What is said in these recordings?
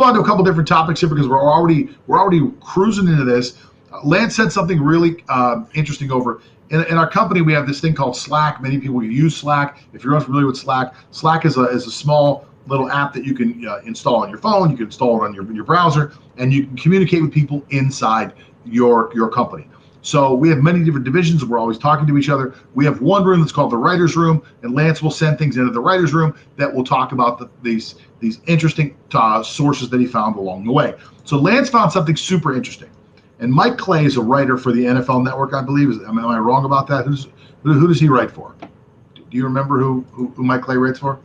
move on to a couple different topics here because we're already cruising into this. Lance said something really interesting over in our company. We have this thing called Slack. Many people use Slack. If you're unfamiliar with Slack, Slack is a small little app that you can install on your phone. You can install it on your browser, and you can communicate with people inside your company. So we have many different divisions. We're always talking to each other. We have one room that's called the writer's room, and Lance will send things into the writer's room that will talk about these interesting sources that he found along the way. So Lance found something super interesting. And Mike Clay is a writer for the NFL Network, I believe. Am I wrong about that? Who does he write for? Do you remember who Mike Clay writes for?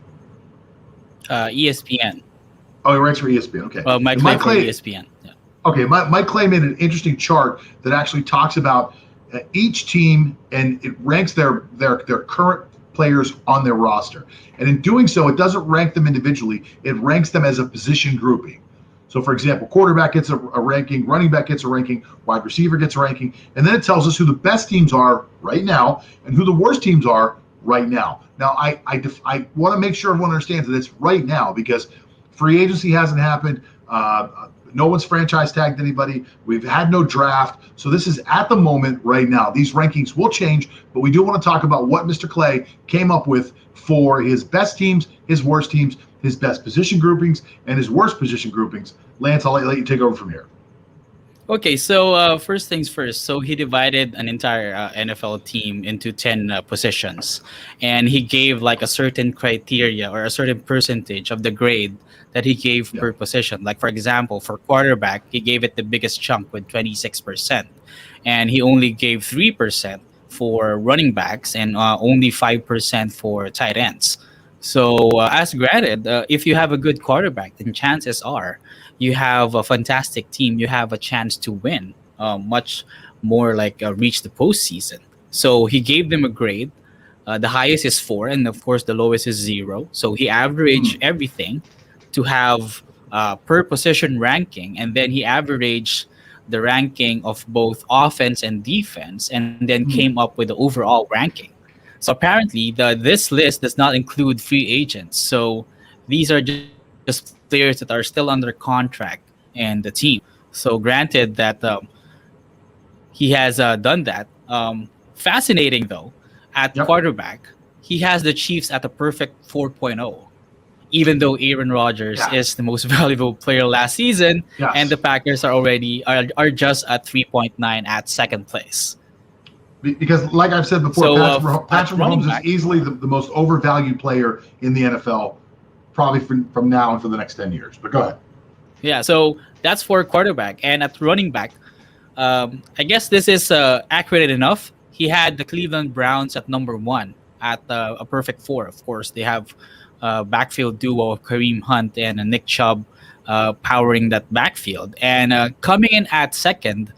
ESPN. Oh, he writes for ESPN. Okay. Mike Clay for ESPN. Yeah. Okay, Mike Clay made an interesting chart that actually talks about each team, and it ranks their current players on their roster. And in doing so, it doesn't rank them individually. It ranks them as a position grouping. So, for example, quarterback gets a ranking, running back gets a ranking, wide receiver gets a ranking, and then it tells us who the best teams are right now and who the worst teams are right now. Now, I want to make sure everyone understands that it's right now because free agency hasn't happened. No one's franchise tagged anybody. We've had no draft. So this is at the moment right now. These rankings will change, but we do want to talk about what Mr. Clay came up with for his best teams, his worst teams, his best position groupings, and his worst position groupings. Lance, I'll let you take over from here. Okay, so first things first. So he divided an entire NFL team into 10 positions, and he gave like a certain criteria or a certain percentage of the grade that he gave per position. Like, for example, for quarterback, he gave it the biggest chunk with 26%, and he only gave 3% for running backs and only 5% for tight ends. So as granted, if you have a good quarterback, then chances are you have a fantastic team. You have a chance to win, much more like reach the postseason. So he gave them a grade. The highest is 4, and of course the lowest is 0. So he averaged everything to have per position ranking, and then he averaged the ranking of both offense and defense, and then came up with the overall ranking. So apparently, this list does not include free agents. So these are just players that are still under contract and the team. So granted that he has done that. Fascinating though, at quarterback, he has the Chiefs at a perfect 4.0. Even though Aaron Rodgers is the most valuable player last season, and the Packers are just at 3.9 at second place. Because, like I've said before, Patrick Mahomes is easily the most overvalued player in the NFL, probably from now and for the next 10 years. But go ahead. Yeah, so that's for quarterback. And at running back, I guess this is accurate enough. He had the Cleveland Browns at number 1 at a perfect 4. Of course, they have backfield duo of Kareem Hunt and Nick Chubb powering that backfield. And coming in at second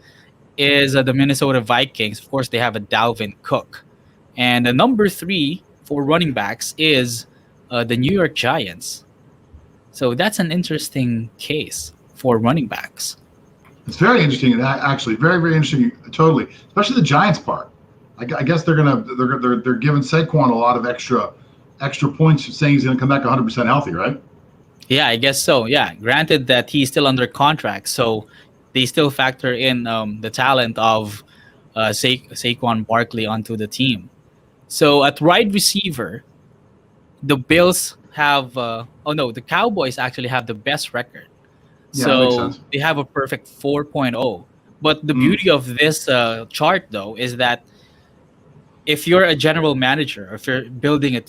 is the Minnesota Vikings. Of course, they have a Dalvin Cook. And number 3 for running backs is the New York Giants. So that's an interesting case for running backs. It's very interesting, actually, very, very interesting. Totally, especially the Giants part. I guess they're giving Saquon a lot of extra points, saying he's gonna come back 100% healthy, right? Yeah, I guess so. Yeah, granted that he's still under contract, so they still factor in the talent of Saquon Barkley onto the team. So at wide receiver, the Bills have the Cowboys actually have the best record. Yeah, so they have a perfect 4.0. But the beauty of this chart, though, is that if you're a general manager, or if you're building a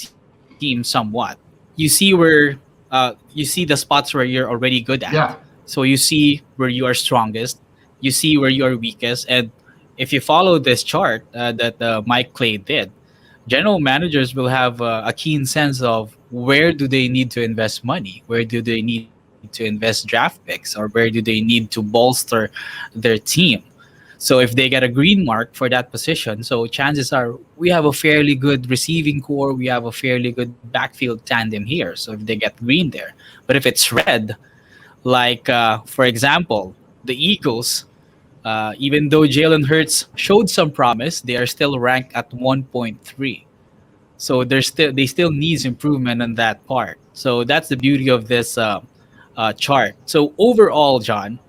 team somewhat, you see the spots where you're already good at. Yeah. So you see where you are strongest, you see where you are weakest, and if you follow this chart that Mike Clay did, general managers will have a keen sense of where do they need to invest money, where do they need to invest draft picks, or where do they need to bolster their team. So if they get a green mark for that position, so chances are we have a fairly good receiving core, we have a fairly good backfield tandem here. So if they get green there, but if it's red, like for example, the Eagles, even though Jalen Hurts showed some promise, they are still ranked at 1.3. So they still needs improvement on that part. So that's the beauty of this chart. So overall, John,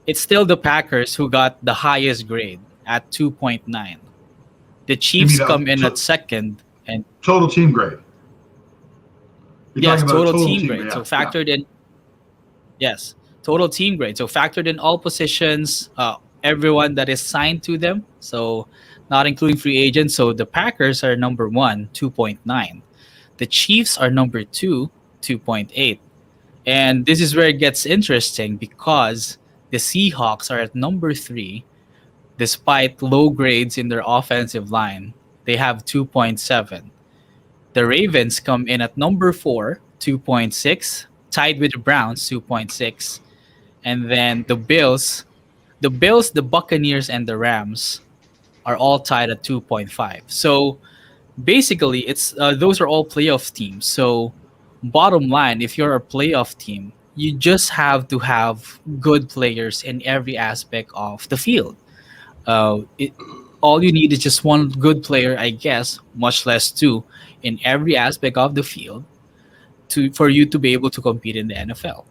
it's still the Packers who got the highest grade at 2.9. The You Chiefs mean come in at second, and total team grade? You're yes, talking about a total total team team, grade. So yeah, yeah. factored in, yes, total team grade. So factored in all positions, everyone that is signed to them. So not including free agents. So the Packers are number one, 2.9. The Chiefs are number two, 2.8. And this is where it gets interesting because the Seahawks are at number three, despite low grades in their offensive line. They have 2.7. The Ravens come in at number four, 2.6, tied with the Browns, 2.6. And then the Bills, the Buccaneers, and the Rams are all tied at 2.5. So basically, it's those are all playoff teams. So bottom line, if you're a playoff team, you just have to have good players in every aspect of the field. All you need is just one good player, I guess, much less two, in every aspect of the field for you to be able to compete in the NFL.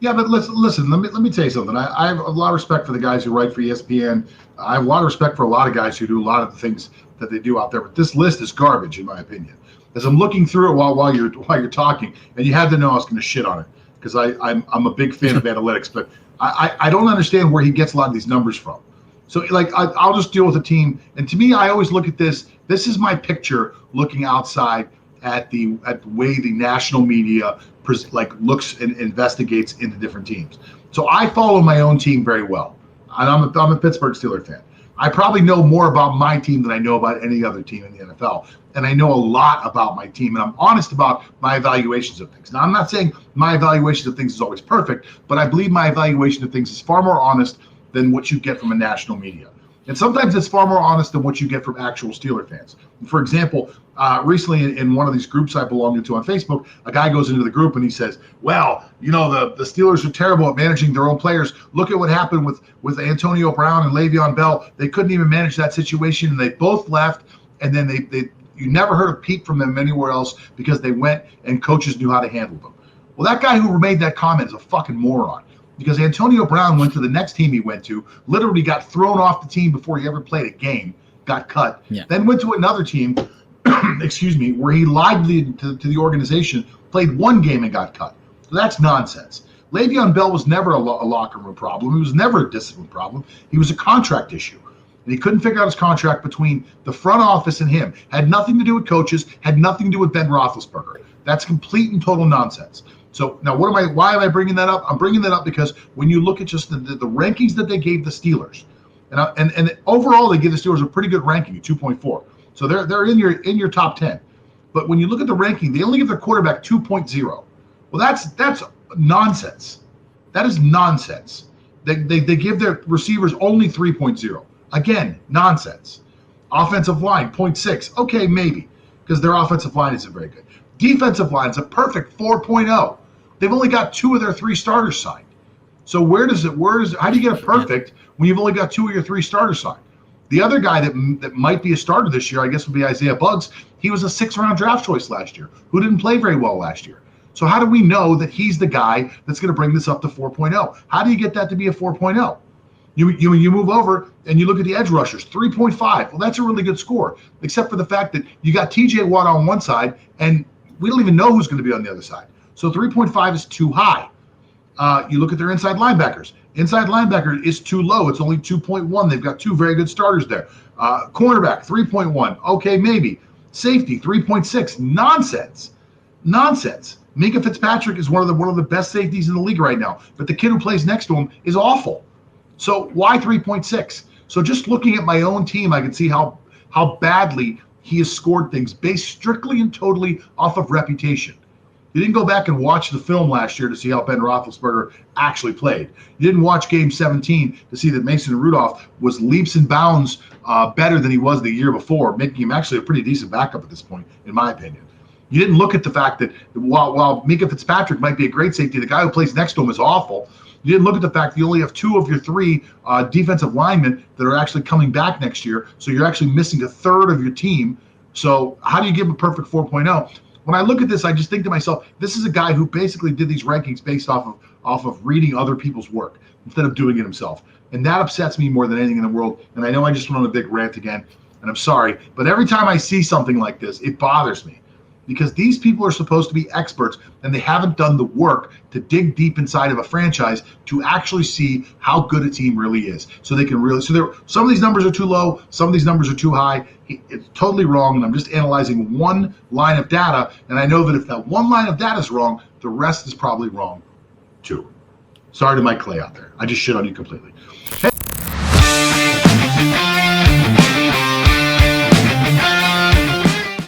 Yeah, but listen. Let me tell you something. I have a lot of respect for the guys who write for ESPN. I have a lot of respect for a lot of guys who do a lot of the things that they do out there. But this list is garbage, in my opinion. As I'm looking through it while you're talking, and you had to know I was going to shit on it because I'm a big fan of analytics, but I don't understand where he gets a lot of these numbers from. So like I'll just deal with a team, and to me, I always look at this. This is my picture looking outside at the way the national media looks and investigates into different teams. So I follow my own team very well, and I'm a Pittsburgh Steelers fan. I probably know more about my team than I know about any other team in the NFL, and I know a lot about my team, and I'm honest about my evaluations of things. Now, I'm not saying my evaluation of things is always perfect, but I believe my evaluation of things is far more honest than what you get from a national media. And sometimes it's far more honest than what you get from actual Steeler fans. For example, recently in one of these groups I belong to on Facebook, a guy goes into the group and he says, well, the Steelers are terrible at managing their own players. Look at what happened with Antonio Brown and Le'Veon Bell. They couldn't even manage that situation, and they both left, and then you never heard a peep from them anywhere else because they went and coaches knew how to handle them. Well, that guy who made that comment is a fucking moron. Because Antonio Brown went to the next team he went to, literally got thrown off the team before he ever played a game, got cut, then went to another team, excuse me, where he lied to the organization, played one game and got cut. So that's nonsense. Le'Veon Bell was never a locker room problem. He was never a discipline problem. He was a contract issue. And he couldn't figure out his contract between the front office and him. Had nothing to do with coaches, had nothing to do with Ben Roethlisberger. That's complete and total nonsense. So now why am I bringing that up? I'm bringing that up because when you look at just the rankings that they gave the Steelers, and overall they give the Steelers a pretty good ranking, 2.4. So they're in your top 10. But when you look at the ranking, they only give their quarterback 2.0. Well, that's nonsense. That is nonsense. They give their receivers only 3.0. Again, nonsense. Offensive line, 0.6. Okay, maybe, because their offensive line isn't very good. Defensive line is a perfect 4.0. They've only got 2 of their 3 starters signed. So how do you get a perfect when you've only got 2 of your 3 starters signed? The other guy that might be a starter this year, I guess, would be Isaiah Buggs. He was a 6th-round draft choice last year, who didn't play very well last year. So how do we know that he's the guy that's going to bring this up to 4.0? How do you get that to be a 4.0? You move over and you look at the edge rushers, 3.5. Well, that's a really good score, except for the fact that you got TJ Watt on one side, and we don't even know who's going to be on the other side. So 3.5 is too high. You look at their inside linebackers. Inside linebacker is too low. It's only 2.1. They've got 2 very good starters there. Cornerback, 3.1. Okay, maybe. Safety, 3.6. Nonsense. Minkah Fitzpatrick is one of the best safeties in the league right now, but the kid who plays next to him is awful. So why 3.6? So just looking at my own team, I can see how badly he has scored things based strictly and totally off of reputation. You didn't go back and watch the film last year to see how Ben Roethlisberger actually played. You didn't watch Game 17 to see that Mason Rudolph was leaps and bounds better than he was the year before, making him actually a pretty decent backup at this point, in my opinion. You didn't look at the fact that while Minkah Fitzpatrick might be a great safety, the guy who plays next to him is awful. You didn't look at the fact that you only have 2 of your 3 defensive linemen that are actually coming back next year, so you're actually missing a third of your team. So how do you give him a perfect 4.0? When I look at this, I just think to myself, this is a guy who basically did these rankings based off off of reading other people's work instead of doing it himself. And that upsets me more than anything in the world. And I know I just went on a big rant again, and I'm sorry, but every time I see something like this, it bothers me, because these people are supposed to be experts, and they haven't done the work to dig deep inside of a franchise to actually see how good a team really is. So they can really, some of these numbers are too low, some of these numbers are too high. It's totally wrong, and I'm just analyzing one line of data, and I know that if that one line of data is wrong, the rest is probably wrong too. Sorry to Mike Clay out there. I just shit on you completely. Hey,